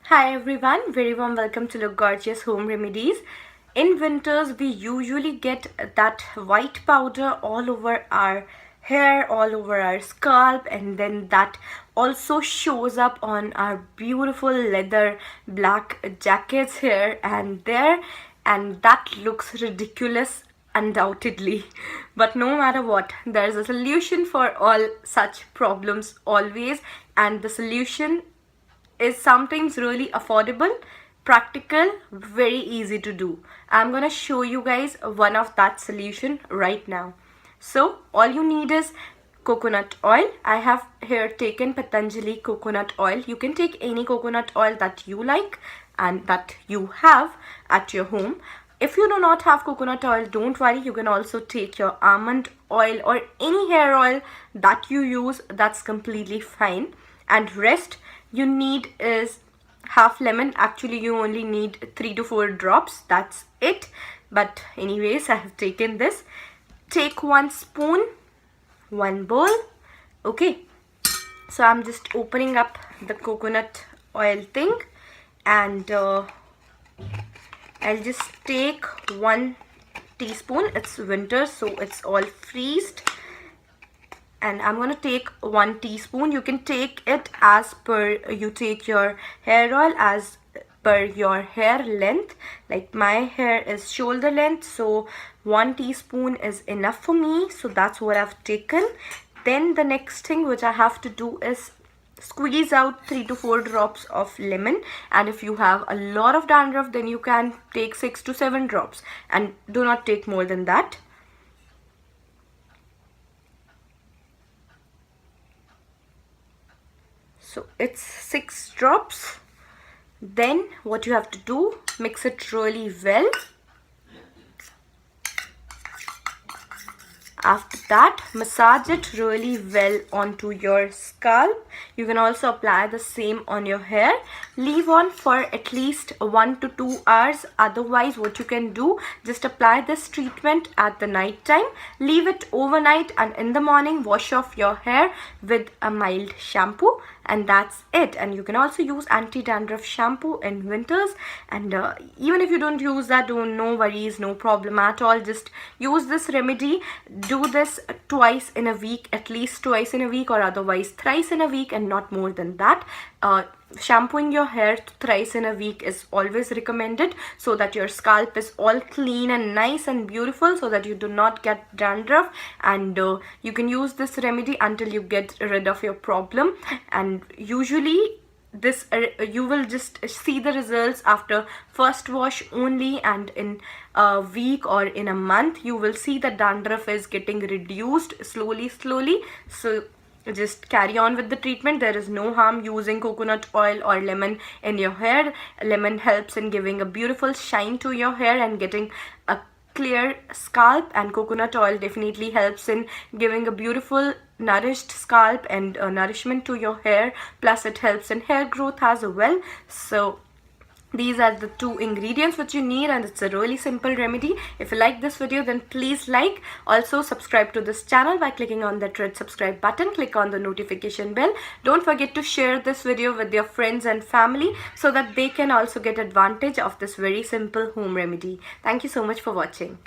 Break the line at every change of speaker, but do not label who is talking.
Hi everyone, very warm welcome to Look Gorgeous Home Remedies. In winters, we usually get that white powder all over our hair, all over our scalp, and then that also shows up on our beautiful leather black jackets here and there, and that looks ridiculous undoubtedly. But no matter what, there is a solution for all such problems always, and the solution is sometimes really affordable, practical, very easy to do. I'm gonna show you guys one of that solution right now. So all you need is coconut oil. I have here taken Patanjali coconut oil. You can take any coconut oil that you like and that you have at your home. If you do not have coconut oil, don't worry, you can also take your almond oil or any hair oil that you use. That's completely fine. And rest you need is half lemon. Actually you only need 3 to 4 drops, that's it. But anyways, I have taken this. Take 1 spoon, 1 bowl. Okay, so I'm just opening up the coconut oil thing, and I'll just take 1 teaspoon. It's winter, so it's all freezed, and I'm gonna take 1 teaspoon. You can take it as per you take your hair oil, as per your hair length. Like my hair is shoulder length, so 1 teaspoon is enough for me, so that's what I've taken. Then the next thing which I have to do is squeeze out 3 to 4 drops of lemon, and if you have a lot of dandruff, then you can take 6 to 7 drops, and do not take more than that. So it's 6 drops. Then what you have to do, mix it really well. After that, massage it really well onto your scalp. You can also apply the same on your hair. Leave on for at least 1 to 2 hours. Otherwise, what you can do, just apply this treatment at the night time. Leave it overnight, and in the morning, wash off your hair with a mild shampoo. And that's it. And you can also use anti-dandruff shampoo in winters, and even if you don't use that, no worries, no problem at all. Just use this remedy. Do this twice in a week, at least twice in a week, or otherwise thrice in a week, and not more than that. Shampooing your hair thrice in a week is always recommended, so that your scalp is all clean and nice and beautiful, so that you do not get dandruff. And you can use this remedy until you get rid of your problem. And usually this you will just see the results after first wash only, and in a week or in a month you will see the dandruff is getting reduced slowly. So just carry on with the treatment. There is no harm using coconut oil or lemon in your hair. Lemon helps in giving a beautiful shine to your hair and getting a clear scalp, and coconut oil definitely helps in giving a beautiful nourished scalp and nourishment to your hair. Plus it helps in hair growth as well. So these are the 2 ingredients which you need, and it's a really simple remedy. If you like this video, then please like. Also subscribe to this channel by clicking on that red subscribe button. Click on the notification bell. Don't forget to share this video with your friends and family, so that they can also get advantage of this very simple home remedy. Thank you so much for watching.